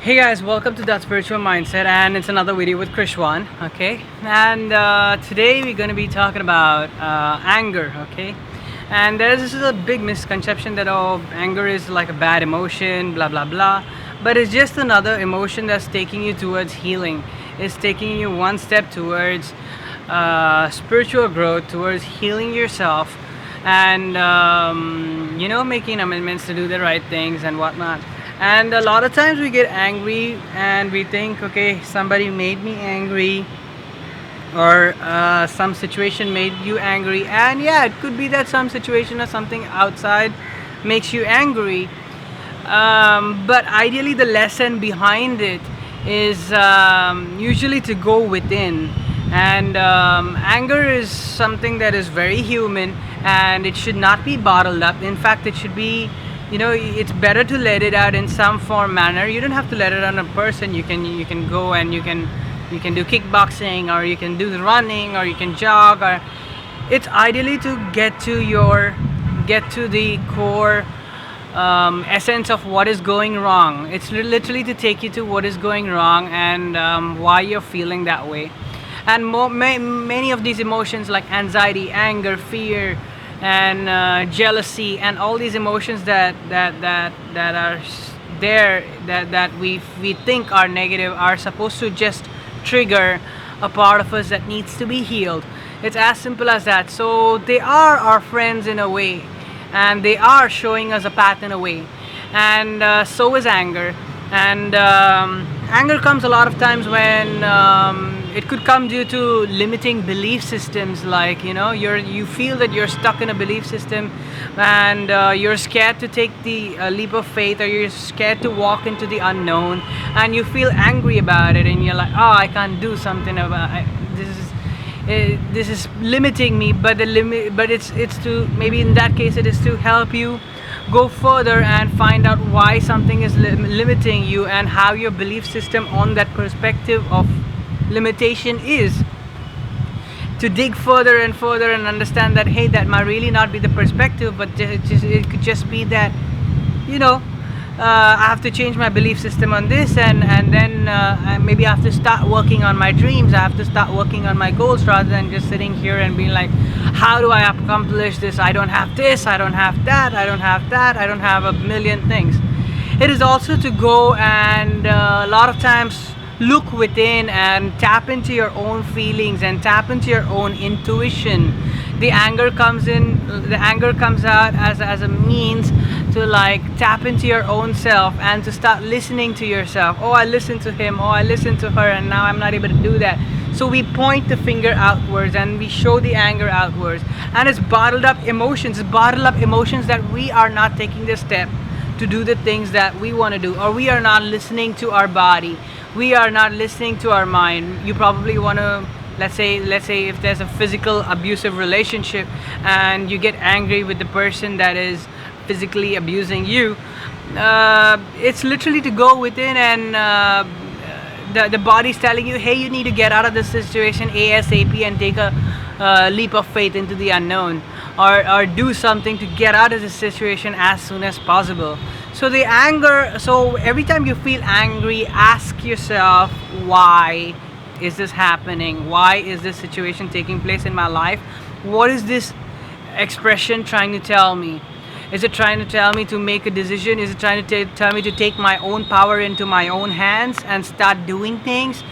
Hey guys, welcome to That Spiritual Mindset, and it's another video with Krishwan. Okay, and today we're going to be talking about anger. Okay, and this is a big misconception that anger is like a bad emotion, blah blah blah. But it's just another emotion that's taking you towards healing. It's taking you one step towards spiritual growth, towards healing yourself, and making amendments to do the right things and whatnot. And a lot of times we get angry and we think, okay, somebody made me angry, or some situation made you angry. And yeah, it could be that some situation or something outside makes you angry. But ideally, the lesson behind it is usually to go within. And anger is something that is very human, and it should not be bottled up. In fact, it should be, it's better to let it out in some form manner. You don't have to let it on a person. You can go and you can do kickboxing, or you can do the running, or you can jog, or it's ideally to get to the core essence of what is going wrong. It's literally to take you to what is going wrong, and why you're feeling that way. And many of these emotions like anxiety, anger, fear, and jealousy, and all these emotions that are there, that we think are negative, are supposed to just trigger a part of us that needs to be healed. It's as simple as that. So they are our friends in a way, and they are showing us a path in a way. And so is anger. And anger comes a lot of times when it could come due to limiting belief systems, like you feel that you're stuck in a belief system, and you're scared to take the leap of faith, or you're scared to walk into the unknown, and you feel angry about it, and you're like, oh, I can't do something about this is limiting me. But it's to, maybe in that case it is to help you go further and find out why something is limiting you, and how your belief system on that perspective of limitation is, to dig further and further and understand that, hey, that might really not be the perspective, but it could just be that I have to change my belief system on this, and then maybe I have to start working on my dreams. I have to start working on my goals, rather than just sitting here and being like, how do I accomplish this? I don't have this, I don't have that, I don't have that, I don't have a million things. It is also to go and a lot of times look within and tap into your own feelings and tap into your own intuition. The anger comes out as a means to tap into your own self, and to start listening to yourself. Oh, I listened to him, oh, I listened to her, and now I'm not able to do that. So we point the finger outwards, and we show the anger outwards, and it's bottled up emotions. That we are not taking the step to do the things that we want to do, or we are not listening to our body, we are not listening to our mind. You probably want to, let's say if there's a physical abusive relationship, and you get angry with the person that is physically abusing you, it's literally to go within, and the body's telling you, hey, you need to get out of this situation ASAP, and take a leap of faith into the unknown, or do something to get out of the situation as soon as possible. So so every time you feel angry, ask yourself, why is this happening? Why is this situation taking place in my life? What is this expression trying to tell me? Is it trying to tell me to make a decision? Is it trying to tell me to take my own power into my own hands and start doing things?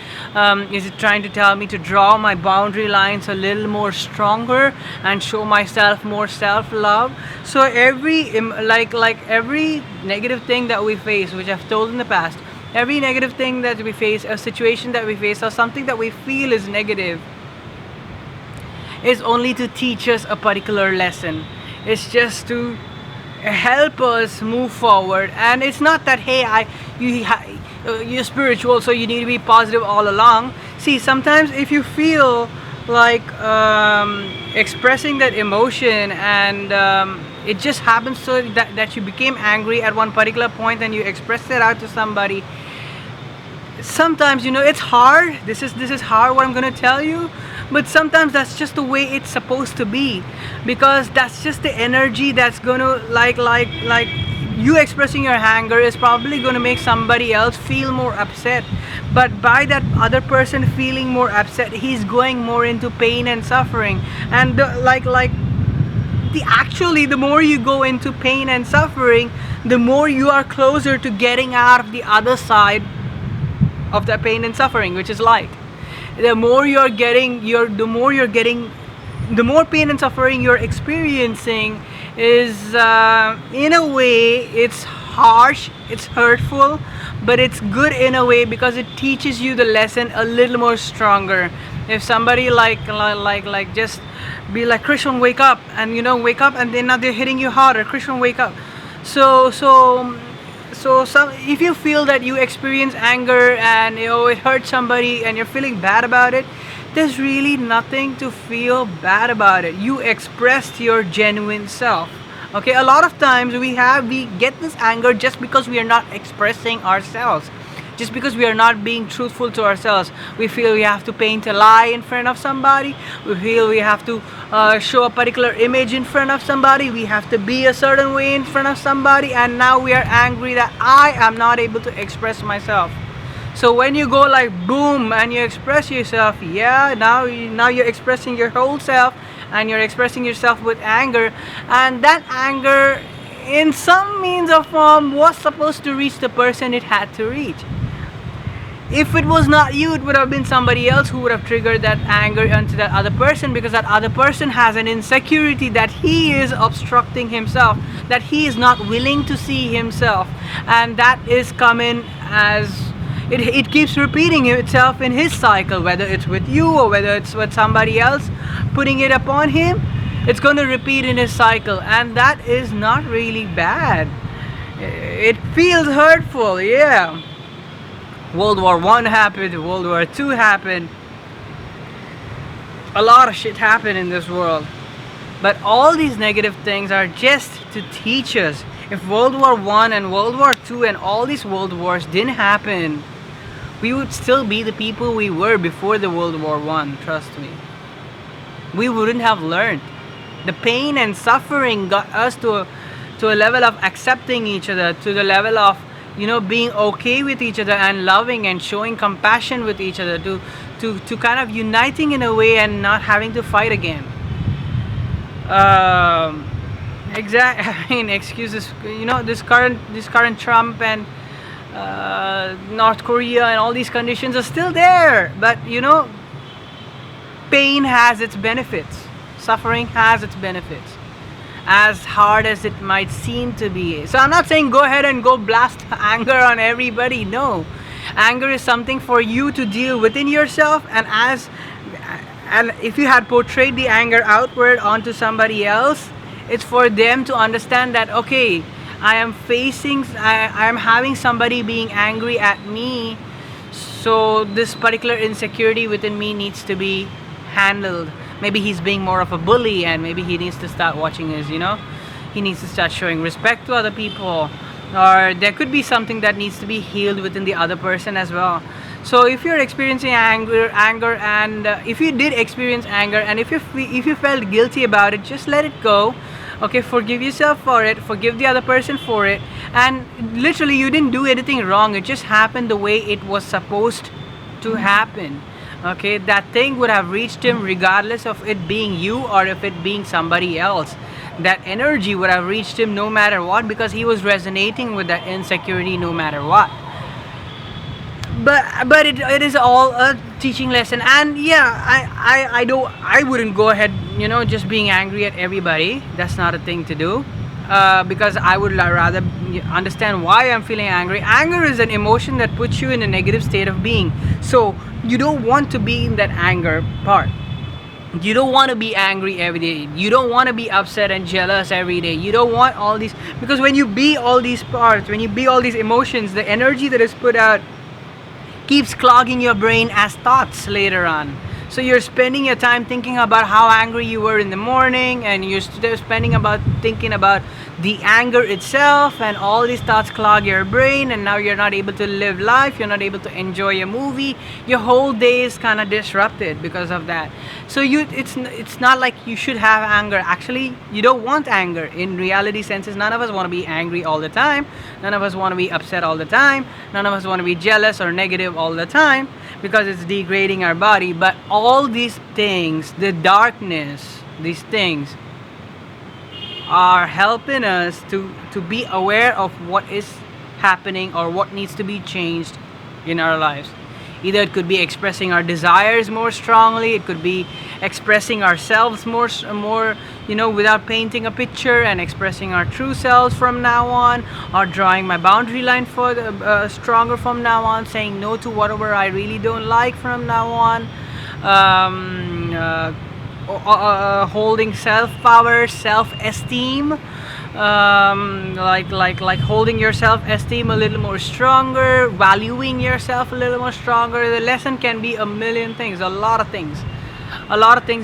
Is it trying to tell me to draw my boundary lines a little more stronger and show myself more self-love? So every every negative thing that we face, which I've told in the past, every negative thing that we face, a situation that we face, or something that we feel is negative, is only to teach us a particular lesson. It's just to help us move forward. And it's not that, hey, you're spiritual, so you need to be positive all along. See, sometimes if you feel like expressing that emotion, and it just happens so that you became angry at one particular point, and you expressed it out to somebody, sometimes it's hard. This is hard, what I'm going to tell you, but sometimes that's just the way it's supposed to be, because that's just the energy that's going to you expressing your anger is probably going to make somebody else feel more upset, but by that other person feeling more upset, he's going more into pain and suffering. And the more you go into pain and suffering, the more you are closer to getting out of the other side of that pain and suffering, which is light. The more you're getting, the more pain and suffering you're experiencing is, in a way, it's harsh, it's hurtful, but it's good in a way because it teaches you the lesson a little more stronger. If somebody just be like, Krishwan, wake up, and wake up, and then now they're hitting you harder. Krishwan, wake up. So if you feel that you experience anger and it hurts somebody and you're feeling bad about it, there's really nothing to feel bad about it. You expressed your genuine self. Okay, a lot of times we get this anger just because we are not expressing ourselves, just because we are not being truthful to ourselves. We feel we have to paint a lie in front of somebody. We feel we have to show a particular image in front of somebody. We have to be a certain way in front of somebody, and now we are angry that I am not able to express myself. So when you go like boom and you express yourself, yeah, now you're expressing your whole self, and you're expressing yourself with anger, and that anger in some means or form was supposed to reach the person it had to reach. If it was not you, it would have been somebody else who would have triggered that anger onto that other person, because that other person has an insecurity that he is obstructing himself, that he is not willing to see himself, and that is coming as it keeps repeating itself in his cycle, whether it's with you or whether it's with somebody else putting it upon him. It's going to repeat in his cycle, and that is not really bad. It feels hurtful, yeah. World War I happened, World War II happened, a lot of shit happened in this world, but all these negative things are just to teach us. If World War I and World War II and all these world wars didn't happen, we would still be the people we were before the World War I, trust me. We wouldn't have learned. The pain and suffering got us to a level of accepting each other, to the level of being okay with each other and loving and showing compassion with each other, to kind of uniting in a way and not having to fight again. I mean, excuses, this current Trump and North Korea and all these conditions are still there, but pain has its benefits, suffering has its benefits, as hard as it might seem to be. So I'm not saying go ahead and go blast anger on everybody. No, anger is something for you to deal within yourself, and if you had portrayed the anger outward onto somebody else, it's for them to understand that, okay, I am having somebody being angry at me, so this particular insecurity within me needs to be handled. Maybe he's being more of a bully, and maybe he needs to start watching his, he needs to start showing respect to other people, or there could be something that needs to be healed within the other person as well. So if you're experiencing anger, and if you did experience anger, and if you felt guilty about it, just let it go. Okay, forgive yourself for it, forgive the other person for it, and literally you didn't do anything wrong. It just happened the way it was supposed to happen. Okay, that thing would have reached him regardless of it being you or if it being somebody else. That energy would have reached him no matter what, because he was resonating with that insecurity no matter what. But it is all a teaching lesson. And yeah, I wouldn't go ahead just being angry at everybody. That's not a thing to do, because I would rather understand why I'm feeling angry. Anger is an emotion that puts you in a negative state of being, so you don't want to be in that anger part. You don't want to be angry every day. You don't want to be upset and jealous every day. You don't want all these, because when you be all these parts, when you be all these emotions, the energy that is put out keeps clogging your brain as thoughts later on. So you're spending your time thinking about how angry you were in the morning, and you're spending about thinking about the anger itself, and all these thoughts clog your brain, and now you're not able to live life, you're not able to enjoy a movie. Your whole day is kind of disrupted because of that. So it's not like you should have anger. Actually, you don't want anger. In reality senses, none of us want to be angry all the time. None of us want to be upset all the time. None of us want to be jealous or negative all the time, because it's degrading our body. But all these things, the darkness, these things are helping us to be aware of what is happening or what needs to be changed in our lives. Either it could be expressing our desires more strongly, it could be expressing ourselves more, without painting a picture, and expressing our true selves from now on, or drawing my boundary line for stronger from now on, saying no to whatever I really don't like from now on, holding self-power, self-esteem, like holding your self-esteem a little more stronger, valuing yourself a little more stronger. The lesson can be a million things, a lot of things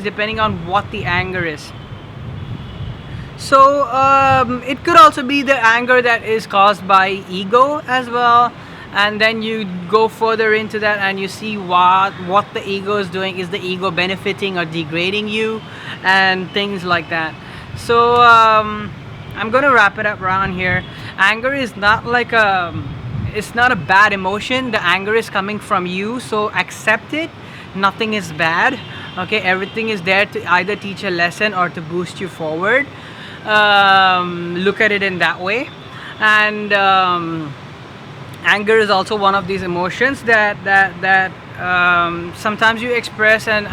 depending on what the anger is. So it could also be the anger that is caused by ego as well, and then you go further into that and you see what the ego is doing. Is the ego benefiting or degrading you, and things like that. So I'm gonna wrap it up around here. Anger is not like it's not a bad emotion. The anger is coming from you, so accept it. Nothing is bad, okay? Everything is there to either teach a lesson or to boost you forward. Look at it in that way. And anger is also one of these emotions that sometimes you express, and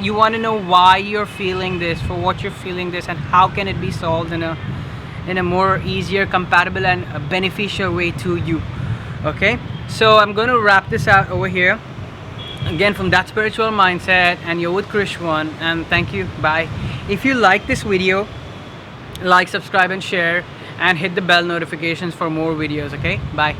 you want to know why you're feeling this, for what you're feeling this, and how can it be solved in a more easier, compatible, and beneficial way to you. Okay, so I'm going to wrap this out over here. Again, from That Spiritual Mindset, and you're with Krishwan, and thank you. Bye. If you like this video, like, subscribe, and share, and hit the bell notifications for more videos. Okay, bye.